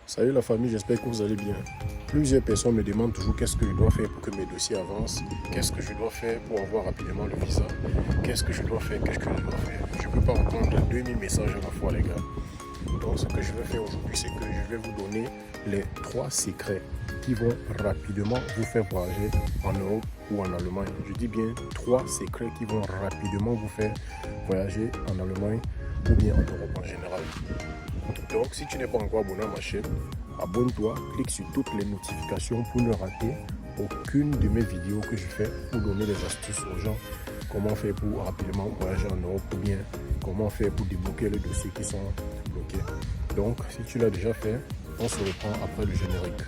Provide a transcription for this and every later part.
Salut la famille, j'espère que vous allez bien. Plusieurs personnes me demandent toujours qu'est-ce que je dois faire pour que mes dossiers avancent, qu'est-ce que je dois faire pour avoir rapidement le visa, qu'est-ce que je dois faire, qu'est-ce que je dois faire. Je ne peux pas répondre à 2000 messages à la fois les gars. Donc ce que je vais faire aujourd'hui, c'est que je vais vous donner les 3 secrets qui vont rapidement vous faire voyager en Europe ou en Allemagne. Je dis bien 3 secrets qui vont rapidement vous faire voyager en Allemagne ou bien en Europe en général. Donc si tu n'es pas encore abonné à ma chaîne, abonne-toi, clique sur toutes les notifications pour ne rater aucune de mes vidéos que je fais pour donner des astuces aux gens. Comment faire pour rapidement voyager en Europe ou bien comment faire pour débloquer les dossiers qui sont bloqués. Donc si tu l'as déjà fait, on se reprend après le générique.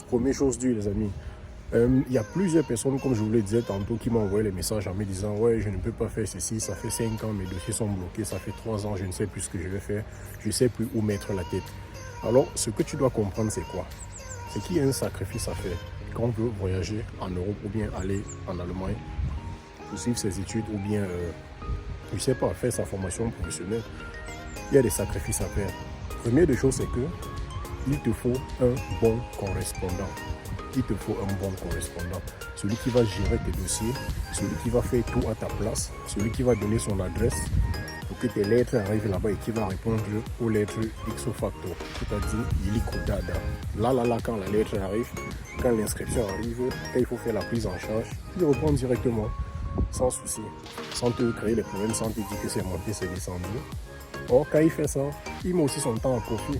Première chose due les amis, il y a plusieurs personnes, comme je vous le disais tantôt, qui m'ont envoyé les messages en me disant ouais, je ne peux pas faire ceci, ça fait 5 ans, mes dossiers sont bloqués, ça fait 3 ans, je ne sais plus ce que je vais faire, je ne sais plus où mettre la tête. Alors ce que tu dois comprendre, c'est quoi? C'est qu'il y a un sacrifice à faire quand on veut voyager en Europe ou bien aller en Allemagne pour suivre ses études ou bien je ne sais pas, faire sa formation professionnelle. Il y a des sacrifices à faire. Première des choses, c'est que il te faut un bon correspondant. Il te faut un bon correspondant. Celui qui va gérer tes dossiers, celui qui va faire tout à ta place, celui qui va donner son adresse pour que tes lettres arrivent là-bas et qui va répondre aux lettres ipso facto, c'est-à-dire illico dada. Là, quand la lettre arrive, quand l'inscription arrive, quand il faut faire la prise en charge, il répond directement, sans souci, sans te créer les problèmes, sans te dire que c'est monté, c'est descendu. Or, quand il fait ça, il met aussi son temps à profit.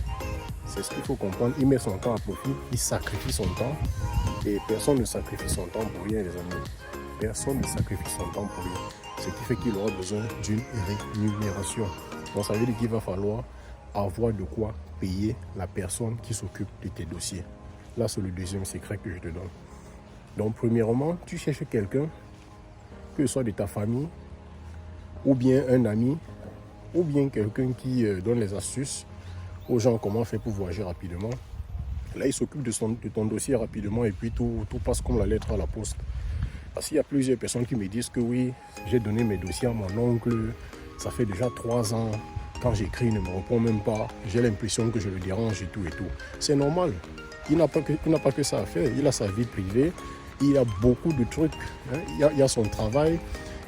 C'est ce qu'il faut comprendre, il met son temps à profit, il sacrifie son temps et personne ne sacrifie son temps pour rien les amis. Personne ne sacrifie son temps pour rien. Ce qui fait qu'il aura besoin d'une rémunération. Donc ça veut dire qu'il va falloir avoir de quoi payer la personne qui s'occupe de tes dossiers. Là c'est le deuxième secret que je te donne. Donc premièrement, tu cherches quelqu'un, que ce soit de ta famille, ou bien un ami, ou bien quelqu'un qui donne les astuces aux gens comment faire pour voyager rapidement. Là, il s'occupe de ton dossier rapidement et puis tout passe comme la lettre à la poste. Parce qu'il y a plusieurs personnes qui me disent que oui, j'ai donné mes dossiers à mon oncle, ça fait déjà 3 ans, quand j'écris, il ne me répond même pas, j'ai l'impression que je le dérange et tout. C'est normal, il n'a pas que ça à faire, il a sa vie privée, il a beaucoup de trucs, hein. Il y a son travail,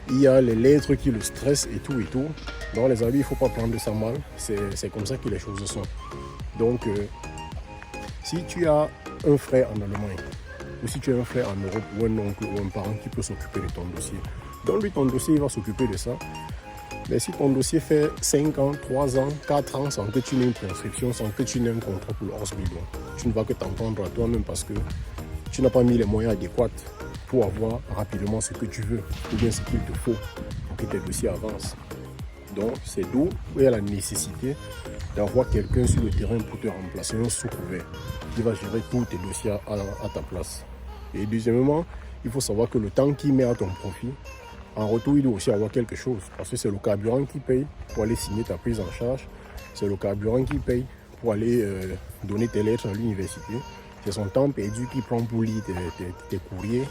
il y a les lettres qui le stressent et tout. Donc les amis, il ne faut pas prendre ça mal, c'est comme ça que les choses sont. Donc si tu as un frère en Allemagne, ou si tu as un frère en Europe, ou un oncle ou un parent qui peut s'occuper de ton dossier, donne-lui ton dossier, il va s'occuper de ça. Mais si ton dossier fait 5 ans, 3 ans, 4 ans sans que tu n'aies une prescription, sans que tu n'aies un contrat pour le hospital, tu ne vas que t'entendre à toi-même parce que tu n'as pas mis les moyens adéquats pour avoir rapidement ce que tu veux, ou bien ce qu'il te faut pour que tes dossiers avancent. Donc c'est d'où il y a la nécessité d'avoir quelqu'un sur le terrain pour te remplacer, un sous-couvert qui va gérer tous tes dossiers à ta place. Et deuxièmement, il faut savoir que le temps qu'il met à ton profit, en retour, il doit aussi avoir quelque chose. Parce que c'est le carburant qui paye pour aller signer ta prise en charge. C'est le carburant qui paye pour aller donner tes lettres à l'université. C'est son temps perdu qu'il prend pour lire tes courriers.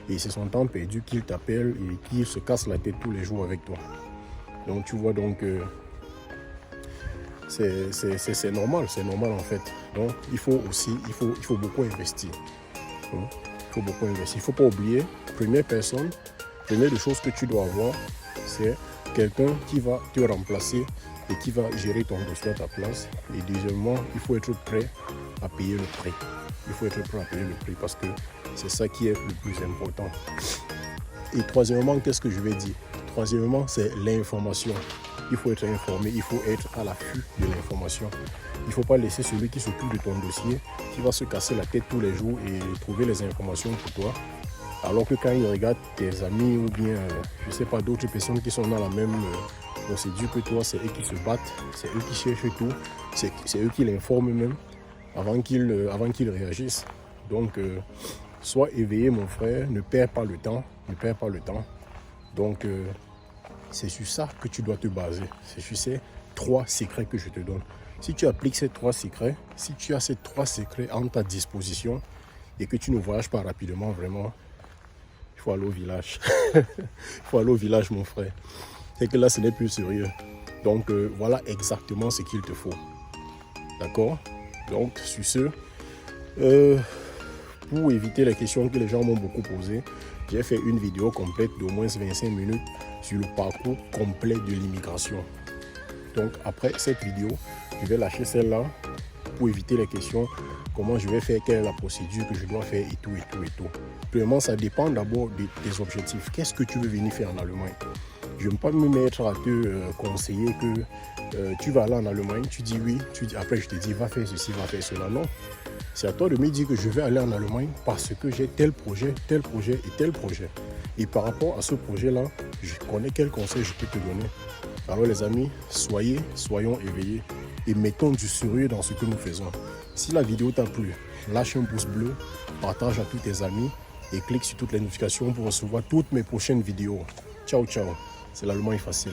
Et c'est son temps perdu qu'il t'appelle et qu'il se casse la tête tous les jours avec toi. Donc tu vois, donc c'est normal en fait. Donc il faut beaucoup investir. Il ne faut pas oublier, première des choses que tu dois avoir, c'est quelqu'un qui va te remplacer et qui va gérer ton dossier à ta place. Et deuxièmement, il faut être prêt à payer le prix. Il faut être prêt à payer le prix parce que c'est ça qui est le plus important. Et troisièmement, qu'est-ce que je vais dire? Troisièmement, c'est l'information. Il faut être informé, il faut être à l'affût de l'information. Il ne faut pas laisser celui qui s'occupe de ton dossier, qui va se casser la tête tous les jours et trouver les informations pour toi. Alors que quand il regarde tes amis ou bien, je ne sais pas, d'autres personnes qui sont dans la même procédure que toi, c'est eux qui se battent, c'est eux qui cherchent tout, c'est eux qui l'informent même avant qu'ils réagissent. Donc, sois éveillé mon frère, ne perds pas le temps, Donc, c'est sur ça que tu dois te baser. C'est sur ces 3 secrets que je te donne. Si tu appliques ces 3 secrets, si tu as ces 3 secrets en ta disposition et que tu ne voyages pas rapidement, vraiment, Il faut aller au village. Il faut aller au village, mon frère. C'est que là, ce n'est plus sérieux. Donc, voilà exactement ce qu'il te faut. D'accord? Donc, sur ce, pour éviter les questions que les gens m'ont beaucoup posées, j'ai fait une vidéo complète d'au moins 25 minutes sur le parcours complet de l'immigration. Donc, après cette vidéo, je vais lâcher celle-là pour éviter les questions. Comment je vais faire, quelle est la procédure que je dois faire et tout, et tout, et tout. Premièrement, ça dépend d'abord de tes objectifs. Qu'est-ce que tu veux venir faire en Allemagne? Je ne vais pas me mettre à te conseiller que tu vas aller en Allemagne, tu dis oui, après je te dis va faire ceci, va faire cela. Non, c'est à toi de me dire que je vais aller en Allemagne parce que j'ai tel projet et tel projet. Et par rapport à ce projet-là, je connais quel conseil je peux te donner. Alors les amis, soyons éveillés et mettons du sérieux dans ce que nous faisons. Si la vidéo t'a plu, lâche un pouce bleu, partage à tous tes amis et clique sur toutes les notifications pour recevoir toutes mes prochaines vidéos. Ciao, ciao. C'est l'Allemagne facile.